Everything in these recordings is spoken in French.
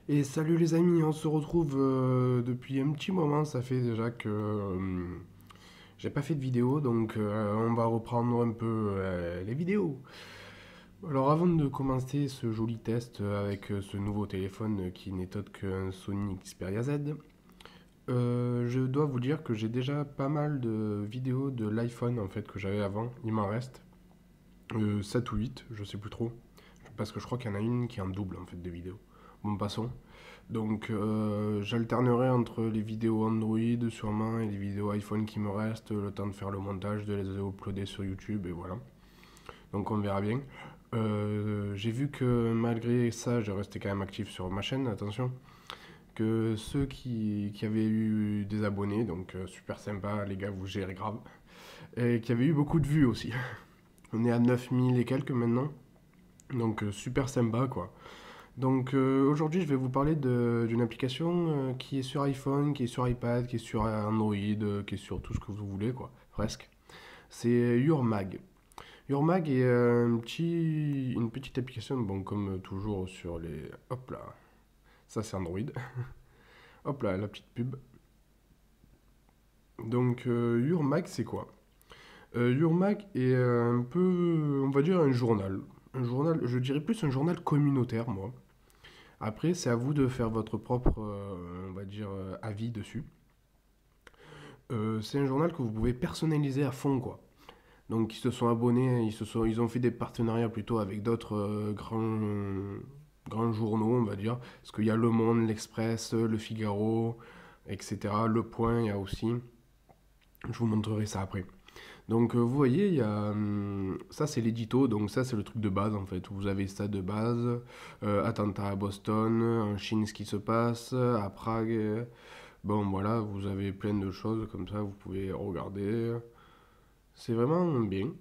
Et salut les amis, on se retrouve depuis un petit moment, ça fait déjà que j'ai pas fait de vidéo, donc on va reprendre un peu les vidéos. Alors avant de commencer ce joli test avec ce nouveau téléphone qui n'est autre qu'un Sony Xperia Z, je dois vous dire que j'ai déjà pas mal de vidéos de l'iPhone en fait que j'avais avant, il m'en reste 7 ou 8, je sais plus trop, parce que je crois qu'il y en a une qui est en double en fait de vidéos. Bon, passons. Donc j'alternerai entre les vidéos Android sûrement et les vidéos iPhone qui me restent, le temps de faire le montage, de les uploader sur YouTube et voilà. Donc on verra bien. J'ai vu que malgré ça, je restais quand même actif sur ma chaîne, attention. Que ceux qui avaient eu des abonnés, donc super sympa les gars, vous gérez grave. Et qui avaient eu beaucoup de vues aussi. On est à 9000 et quelques maintenant. Donc super sympa quoi. Donc aujourd'hui, je vais vous parler d'une application qui est sur iPhone, qui est sur iPad, qui est sur Android, qui est sur tout ce que vous voulez, quoi, presque. C'est YourMag. YourMag est une petite application, bon, comme toujours sur les... Hop là, ça c'est Android. Hop là, la petite pub. Donc YourMag, c'est quoi YourMag est un peu, on va dire, un journal. Un journal, je dirais plus un journal communautaire, moi. Après, c'est à vous de faire votre propre, on va dire, avis dessus. C'est un journal que vous pouvez personnaliser à fond, quoi. Donc, ils se sont abonnés, ils ont fait des partenariats plutôt avec d'autres grands journaux, on va dire. Parce qu'il y a Le Monde, L'Express, Le Figaro, etc. Le Point, il y a aussi. Je vous montrerai ça après. Donc vous voyez, il y a ça c'est l'édito, donc ça c'est le truc de base en fait. Vous avez ça de base, attentat à Boston, en Chine ce qui se passe, à Prague. Bon voilà, vous avez plein de choses comme ça, vous pouvez regarder. C'est vraiment bien.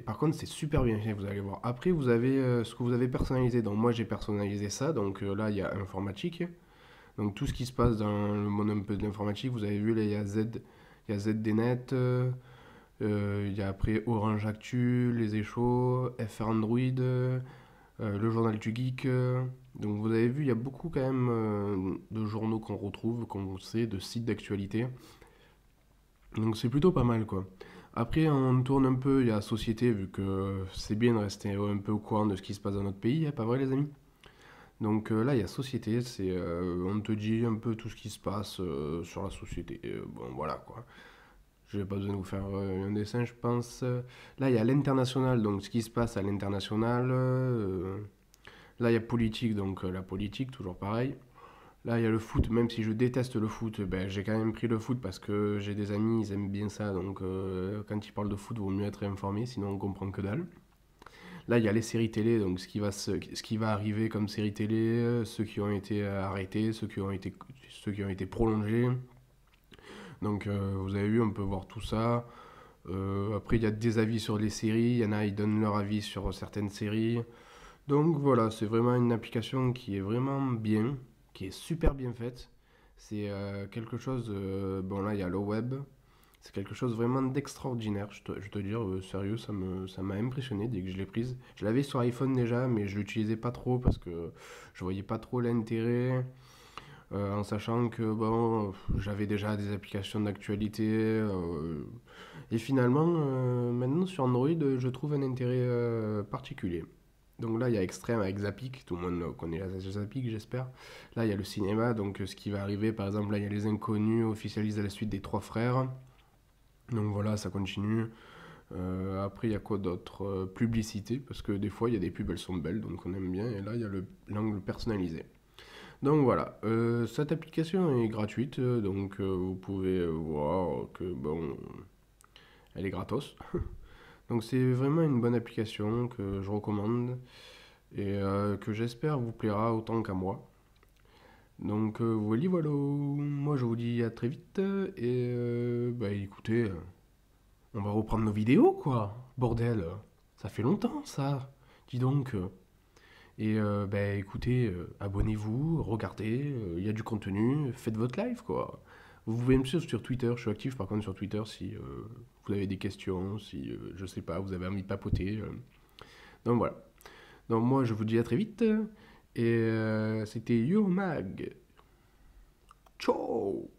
Par contre c'est super bien fait, vous allez voir. Après vous avez ce que vous avez personnalisé. Donc moi j'ai personnalisé ça, donc là il y a informatique. Donc tout ce qui se passe dans le monde un peu de l'informatique, vous avez vu là il y a ZDNet. Il y a après Orange Actu, Les Échos, FR Android, le journal du geek. Donc vous avez vu, il y a beaucoup quand même de journaux qu'on retrouve, qu'on sait, de sites d'actualité. Donc c'est plutôt pas mal quoi. Après on tourne un peu, il y a Société, vu que c'est bien de rester un peu au courant de ce qui se passe dans notre pays, hein, pas vrai les amis? Donc là il y a Société, on te dit un peu tout ce qui se passe sur la société. Bon voilà quoi. Je n'ai pas besoin de vous faire un dessin, je pense. Là, il y a l'international, donc ce qui se passe à l'international. Là, il y a politique, donc la politique, toujours pareil. Là, il y a le foot, même si je déteste le foot, ben, j'ai quand même pris le foot parce que j'ai des amis, ils aiment bien ça. Donc, quand ils parlent de foot, il vaut mieux être informé, sinon on comprend que dalle. Là, il y a les séries télé, donc ce qui va arriver comme séries télé, ceux qui ont été arrêtés, ceux qui ont été prolongés. Donc, vous avez vu, on peut voir tout ça. Après, il y a des avis sur les séries. Il y en a, ils donnent leur avis sur certaines séries. Donc voilà, c'est vraiment une application qui est vraiment bien, qui est super bien faite. C'est quelque chose. Bon, là, il y a le web. C'est quelque chose vraiment d'extraordinaire, je te dire, sérieux, ça m'a impressionné dès que je l'ai prise. Je l'avais sur iPhone déjà, mais je l'utilisais pas trop parce que je voyais pas trop l'intérêt. En sachant que bon, j'avais déjà des applications d'actualité. Et finalement, maintenant sur Android, je trouve un intérêt particulier. Donc là, il y a Extreme avec Zapic, tout le monde connaît la Zapic, j'espère. Là, il y a le cinéma, donc ce qui va arriver, par exemple, là, il y a Les Inconnus, officialisent la suite des Trois Frères. Donc voilà, ça continue. Après, il y a quoi d'autre Publicité, parce que des fois, il y a des pubs, elles sont belles, donc on aime bien. Et là, il y a l'angle personnalisé. Donc voilà, cette application est gratuite, donc vous pouvez voir que bon, elle est gratos. Donc c'est vraiment une bonne application que je recommande et que j'espère vous plaira autant qu'à moi. Donc voilà, voilà, moi je vous dis à très vite et bah écoutez, on va reprendre nos vidéos quoi, bordel, ça fait longtemps ça, dis donc. Et bah écoutez, abonnez-vous, regardez, il y a du contenu, faites votre live quoi. Vous pouvez me suivre sur Twitter, je suis actif par contre sur Twitter si vous avez des questions, si je sais pas, vous avez envie de papoter. Donc voilà. Donc moi je vous dis à très vite Et c'était Yo Mag. Ciao!